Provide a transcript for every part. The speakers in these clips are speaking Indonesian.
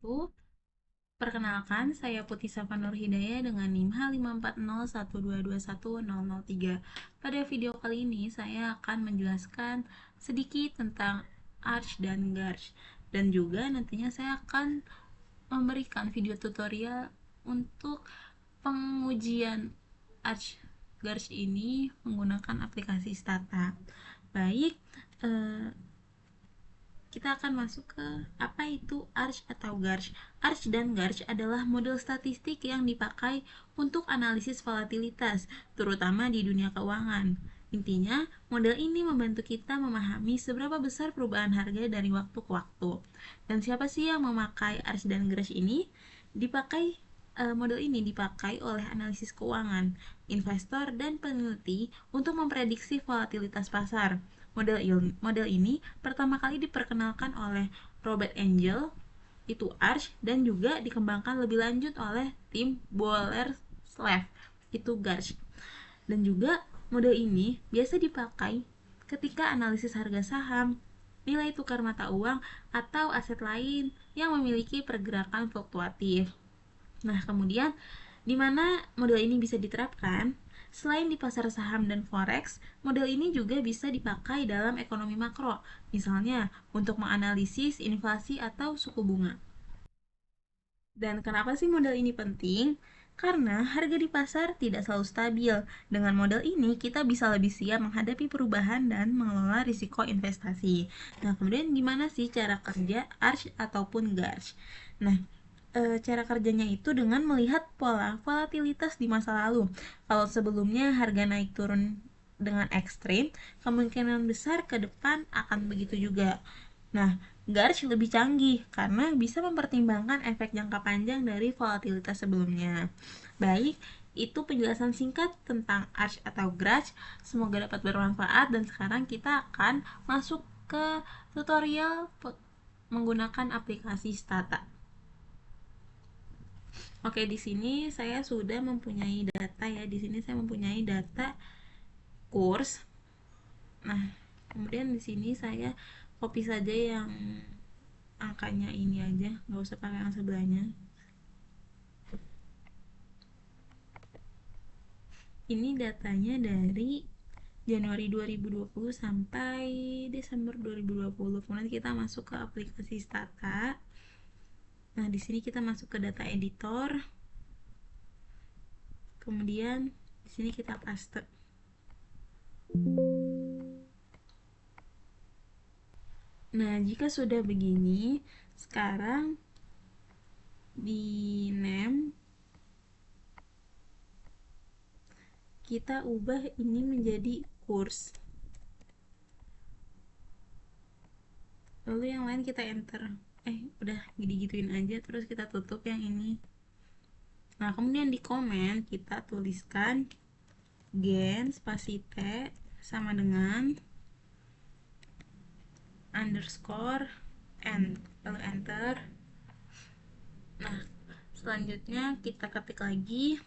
wabarakatuh. Perkenalkan, saya Putri Safa Nur Hidayah dengan NIM H54012210003. Pada video kali ini, saya akan menjelaskan sedikit tentang Arch dan Garch. Dan juga nantinya saya akan memberikan video tutorial untuk pengujian Arch Garch ini menggunakan aplikasi Stata. Baik, kita akan masuk ke apa itu Arch atau Garch. Arch dan Garch adalah model statistik yang dipakai untuk analisis volatilitas, terutama di dunia keuangan. Intinya, model ini membantu kita memahami seberapa besar perubahan harga dari waktu ke waktu. Dan siapa sih yang memakai Arch dan Garch ini? Model ini dipakai oleh analisis keuangan, investor, dan peneliti untuk memprediksi volatilitas pasar. Model ini pertama kali diperkenalkan oleh Robert Angel, itu Arch, dan juga dikembangkan lebih lanjut oleh tim Boller-Slav, itu Garch. Dan juga model ini biasa dipakai ketika analisis harga saham, nilai tukar mata uang, atau aset lain yang memiliki pergerakan fluktuatif. Nah, kemudian di mana model ini bisa diterapkan? Selain di pasar saham dan forex, model ini juga bisa dipakai dalam ekonomi makro, misalnya untuk menganalisis inflasi atau suku bunga. Dan kenapa sih model ini penting? Karena harga di pasar tidak selalu stabil. Dengan model ini, kita bisa lebih siap menghadapi perubahan dan mengelola risiko investasi. Nah, kemudian gimana sih cara kerja Arch ataupun Garch? Nah, cara kerjanya itu dengan melihat pola volatilitas di masa lalu. Kalau sebelumnya harga naik turun dengan ekstrim, kemungkinan besar ke depan akan begitu juga. Nah, Garch lebih canggih karena bisa mempertimbangkan efek jangka panjang dari volatilitas sebelumnya. Baik, itu penjelasan singkat tentang Arch atau Garch. Semoga dapat bermanfaat dan sekarang kita akan masuk ke tutorial menggunakan aplikasi Stata. Oke, di sini saya sudah mempunyai data ya. Di sini saya mempunyai data kurs. Nah, kemudian di sini saya copy saja yang angkanya ini aja, nggak usah pakai yang sebelahnya. Ini datanya dari Januari 2020 sampai Desember 2020. Kemudian kita masuk ke aplikasi Stata. Nah, di sini kita masuk ke data editor. Kemudian di sini kita paste. Nah, jika sudah begini, sekarang di name kita ubah ini menjadi kurs. Lalu yang lain kita enter. Udah gituin aja, terus kita tutup yang ini. Nah, kemudian di komen kita tuliskan gen spasi t sama dengan underscore n, lalu enter. Nah, selanjutnya kita ketik lagi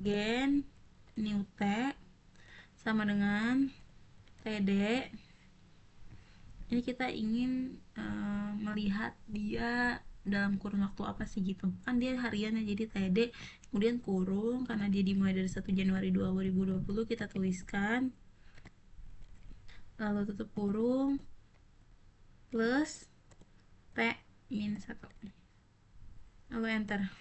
gen new t sama dengan td. Ini kita ingin melihat dia dalam kurun waktu apa sih gitu. Kan dia harian ya, jadi TD kemudian kurung, karena dia dimulai dari 1 Januari 2020, kita tuliskan lalu tutup kurung plus T min 1, lalu enter.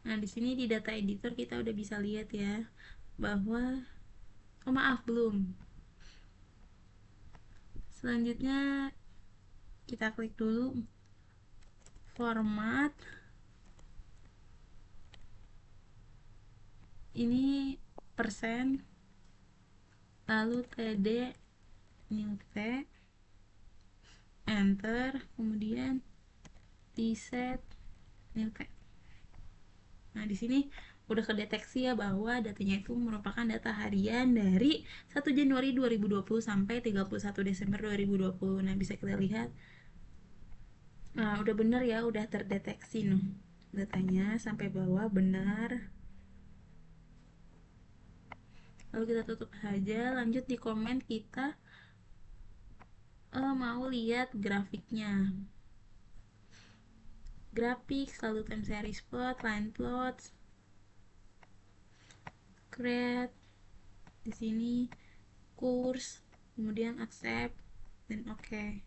Nah, di sini di data editor kita udah bisa lihat ya bahwa belum. Selanjutnya kita klik dulu format. Ini persen, lalu TD new T, enter, kemudian reset new T. Nah, di sini udah kedeteksi ya bahwa datanya itu merupakan data harian dari 1 Januari 2020 sampai 31 Desember 2020. Nah, bisa kita lihat. Nah, udah bener ya, udah terdeteksi nih datanya sampai bawah benar. Lalu kita tutup saja, lanjut di komen kita mau lihat grafiknya. grafik, lalu time series plot, line plots, create, di sini course, kemudian accept dan oke.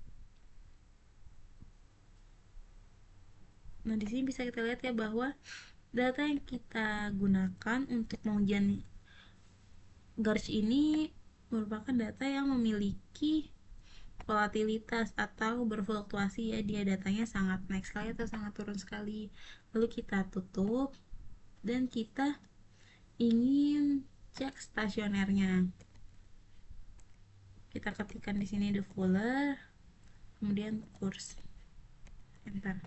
Nah, di sini bisa kita lihat ya bahwa data yang kita gunakan untuk pengujian GARCH ini merupakan data yang memiliki volatilitas atau berfluktuasi ya, dia datanya sangat naik sekali atau sangat turun sekali. Lalu kita tutup dan kita ingin cek stasionernya. Kita ketikkan di sini the fuller, kemudian course, enter.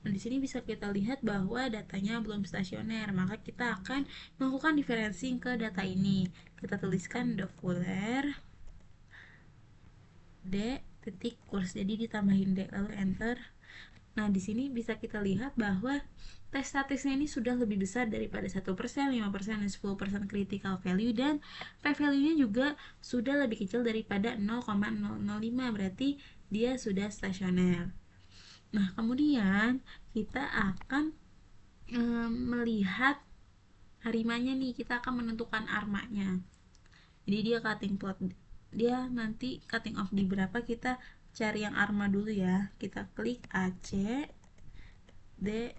Nah, di sini bisa kita lihat bahwa datanya belum stasioner, maka kita akan melakukan diferensi ke data ini. Kita tuliskan the fuller D titik course, jadi ditambahin D lalu enter. Nah, di sini bisa kita lihat bahwa tes statistiknya ini sudah lebih besar daripada 1%, 5%, dan 10% critical value, dan p-value-nya juga sudah lebih kecil daripada 0,005, berarti dia sudah stasioner. Nah, kemudian kita akan melihat harimanya nih, kita akan menentukan armanya. Jadi dia cutting plot, dia nanti cutting off di berapa, kita cari yang arma dulu ya. Kita klik AC D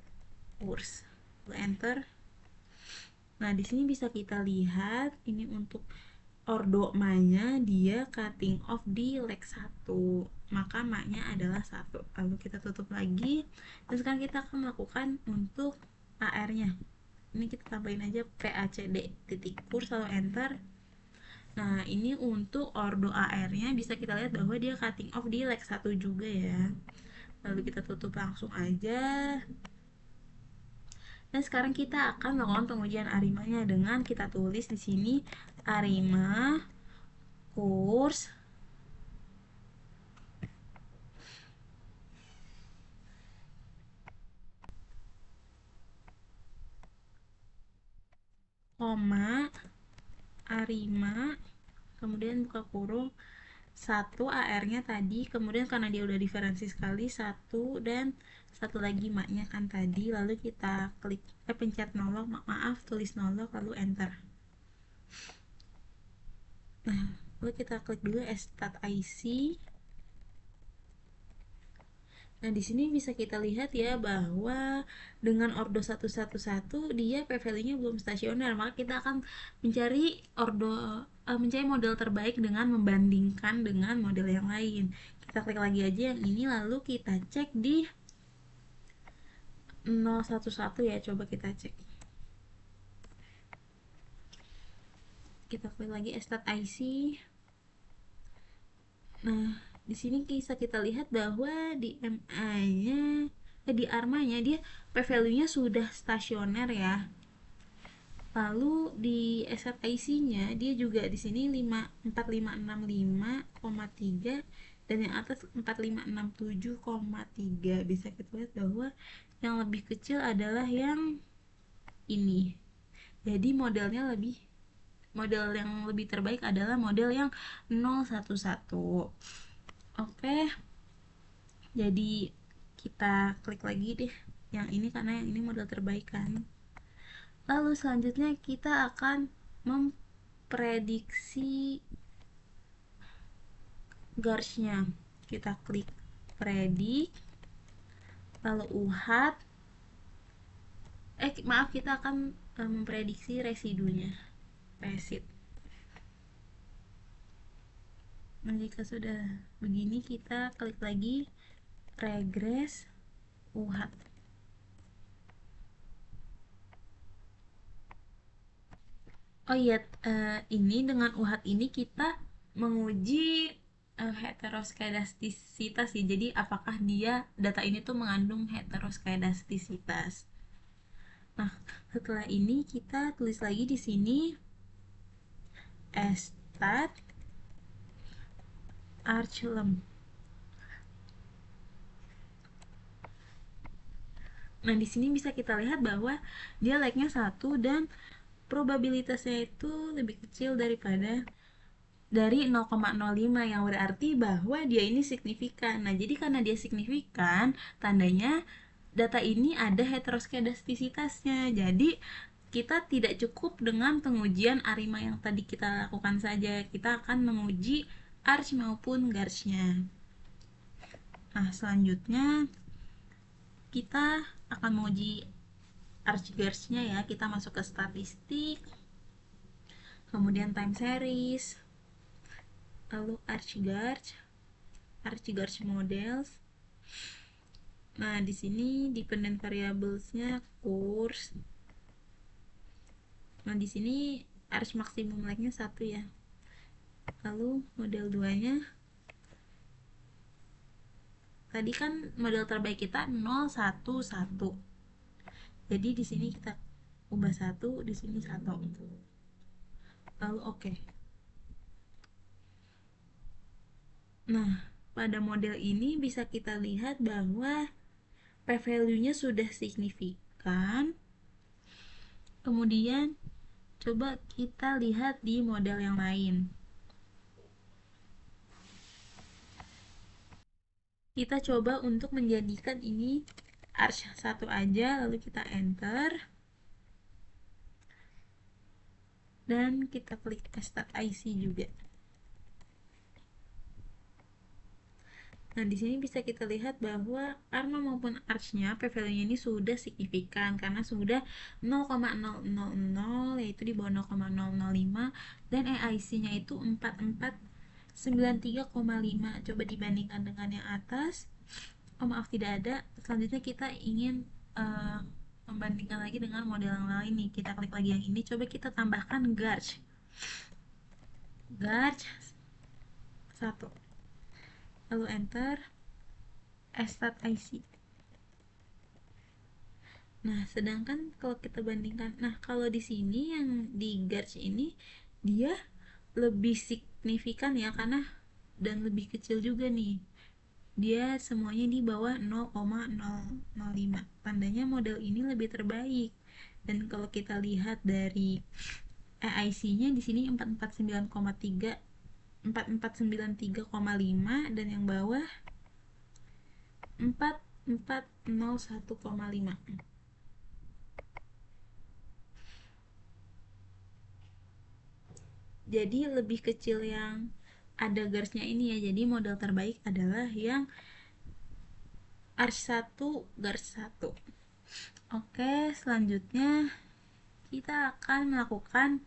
course, enter. Nah, di sini bisa kita lihat ini untuk ordo-nya dia cutting off di leg 1, maka maknya adalah 1. Lalu kita tutup lagi dan sekarang kita akan melakukan untuk AR-nya. Ini kita tambahin aja PACD titik course lalu enter. Nah, ini untuk ordo AR-nya bisa kita lihat bahwa dia cutting off di leg 1 juga ya. Lalu kita tutup langsung aja. Dan sekarang kita akan melakukan pengujian arimanya dengan kita tulis di sini arima course koma arima, kemudian buka kurung 1 AR-nya tadi, kemudian karena dia udah diferensi sekali 1 dan satu lagi maknya kan tadi, lalu kita klik pencet nolok, maaf tulis nolok lalu enter. Nah, lalu kita klik dulu stat IC. Nah, di sini bisa kita lihat ya bahwa dengan ordo 111 dia p-value-nya belum stasioner, maka kita akan mencari mencari model terbaik dengan membandingkan dengan model yang lain. Kita klik lagi aja yang ini lalu kita cek di 011 ya, coba kita cek. Kita klik lagi stat IC. Nah, di sini bisa kita lihat bahwa di MA-nya di ARMA-nya dia p-value-nya sudah stasioner ya. Lalu di SRIC-nya dia juga di sini 4565,3 dan yang atas 4567,3. Bisa kita lihat bahwa yang lebih kecil adalah yang ini. Jadi model yang lebih terbaik adalah model yang 011. Oke. Jadi kita klik lagi deh yang ini karena yang ini model terbaik kan. Lalu selanjutnya kita akan memprediksi GARCH-nya. Kita klik predik, lalu UHAT. Maaf, kita akan memprediksi residunya, resid. Nah, jika sudah begini kita klik lagi regress UHAT. Oh iya, ini dengan UHAT ini kita menguji heteroskedastisitas sih. Jadi apakah dia data ini tuh mengandung heteroskedastisitas. Nah, setelah ini kita tulis lagi di sini stat archulum. Nah, di sini bisa kita lihat bahwa dia like-nya 1 dan probabilitasnya itu lebih kecil dari 0,05, yang berarti bahwa dia ini signifikan. Nah, jadi karena dia signifikan, tandanya data ini ada heteroskedastisitasnya. Jadi kita tidak cukup dengan pengujian ARIMA yang tadi kita lakukan saja. Kita akan menguji arch maupun garch-nya. Nah, selanjutnya kita akan menguji arch garch-nya ya. Kita masuk ke statistik, kemudian time series, lalu arch garch models. Nah, di sini dependent variables-nya course. Nah, di sini arch maksimum like-nya 1 ya. Lalu model 2-nya tadi kan model terbaik kita 0 1 1. Jadi di sini kita ubah 1, di sini 1. Lalu oke. Nah, pada model ini bisa kita lihat bahwa p-value-nya sudah signifikan. Kemudian coba kita lihat di model yang lain. Kita coba untuk menjadikan ini arch 1 aja, lalu kita enter. Dan kita klik stat.ic juga. Nah, di sini bisa kita lihat bahwa ARMA maupun arch-nya p-value-nya ini sudah signifikan karena sudah 0,000, yaitu di bawah 0,005, dan EIC-nya itu 4493,5. Coba dibandingkan dengan yang atas. Oh, maaf, tidak ada. Selanjutnya kita ingin membandingkan lagi dengan model yang lain nih. Kita klik lagi yang ini, coba kita tambahkan garch 1, lalu enter stat.ic. Nah, sedangkan kalau kita bandingkan, nah kalau di sini yang di garch ini dia lebih signifikan ya, karena dan lebih kecil juga nih. Dia semuanya di bawah 0,005. Tandanya model ini lebih terbaik. Dan kalau kita lihat dari EIC-nya di sini 449,3, 4493,5, dan yang bawah 4401,5. Jadi lebih kecil yang ada garisnya ini ya. Jadi model terbaik adalah yang arch 1 garis 1. Oke, selanjutnya kita akan melakukan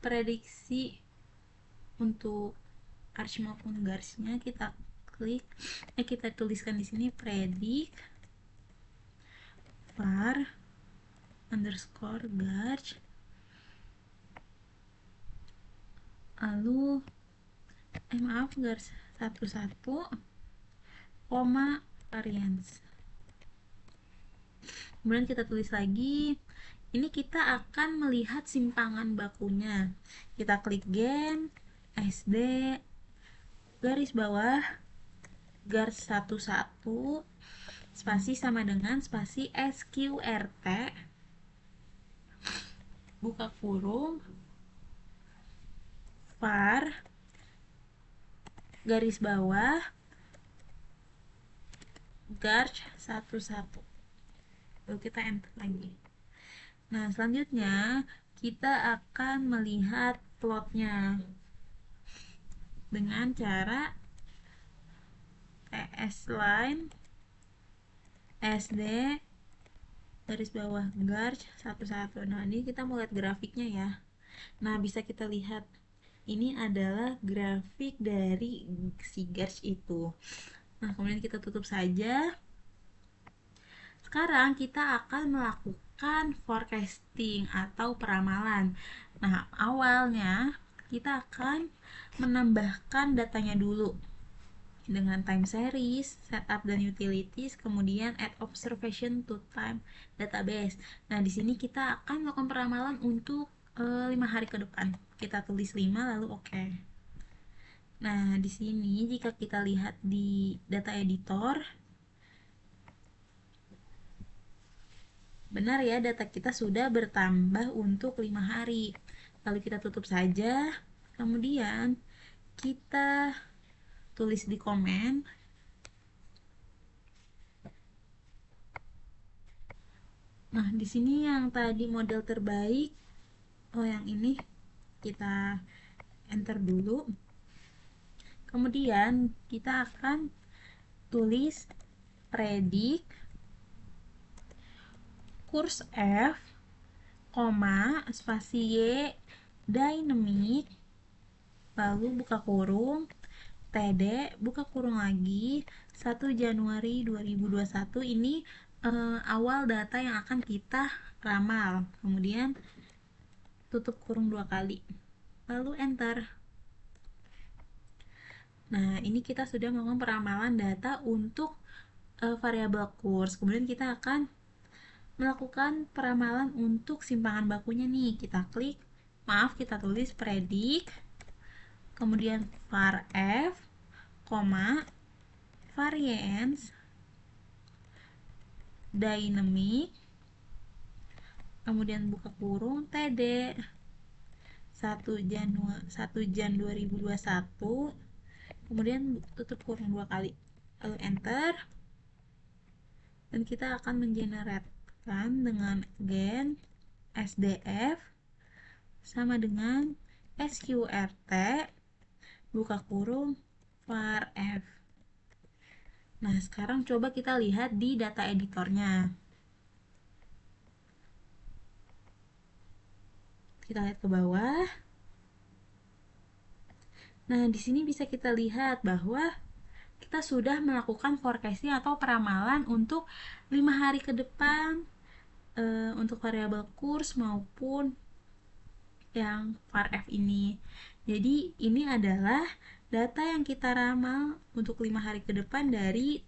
prediksi untuk arch maupun garisnya. Kita klik, kita tuliskan di sini predict var underscore garch, lalu maaf, garis 11, koma variance. Kemudian kita tulis lagi, ini kita akan melihat simpangan bakunya. Kita klik gen sd garis bawah garis 11 spasi sama dengan spasi sqrt buka kurung var garis bawah garch 11. Lalu kita enter lagi. Nah, selanjutnya kita akan melihat plotnya dengan cara ts line sd garis bawah garch 11. Nah, ini kita mau lihat grafiknya ya. Nah, bisa kita lihat ini adalah grafik dari si garch itu. Nah, kemudian kita tutup saja. Sekarang kita akan melakukan forecasting atau peramalan. Nah, awalnya kita akan menambahkan datanya dulu dengan time series, setup dan utilities, kemudian add observation to time database. Nah, di sini kita akan melakukan peramalan untuk 5 hari ke depan. Kita tulis 5 lalu oke. Nah, di sini jika kita lihat di data editor, benar ya, data kita sudah bertambah untuk 5 hari. Lalu kita tutup saja. Kemudian kita tulis di komen Nah, di sini yang tadi model terbaik, yang ini kita enter dulu. Kemudian kita akan tulis predik kurs F, koma, spasi Y, dynamic, lalu buka kurung, TD, buka kurung lagi, 1 Januari 2021. Ini awal data yang akan kita ramal. Kemudian tutup kurung 2 kali. Lalu enter. Nah, ini kita sudah melakukan peramalan data untuk variabel kurs. Kemudian kita akan melakukan peramalan untuk simpangan bakunya nih. Kita klik, kita tulis predik, kemudian var f, variance, dynamic, kemudian buka kurung TD 1 Jan 2021, kemudian tutup kurung 2 kali, lalu enter. Dan kita akan mengeneratkan dengan gen SDF sama dengan SQRT, buka kurung var F. Nah, sekarang coba kita lihat di data editornya. Kita lihat ke bawah. Nah, di sini bisa kita lihat bahwa kita sudah melakukan forecasting atau peramalan untuk 5 hari ke depan untuk variabel kurs maupun yang var F ini. Jadi ini adalah data yang kita ramal untuk 5 hari ke depan dari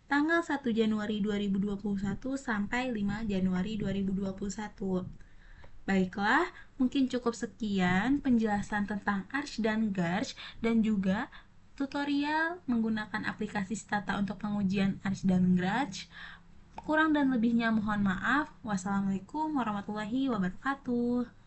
tanggal 1 Januari 2021 sampai 5 Januari 2021. Baiklah, mungkin cukup sekian penjelasan tentang Arch dan Garch dan juga tutorial menggunakan aplikasi Stata untuk pengujian Arch dan Garch. Kurang dan lebihnya mohon maaf. Wassalamualaikum warahmatullahi wabarakatuh.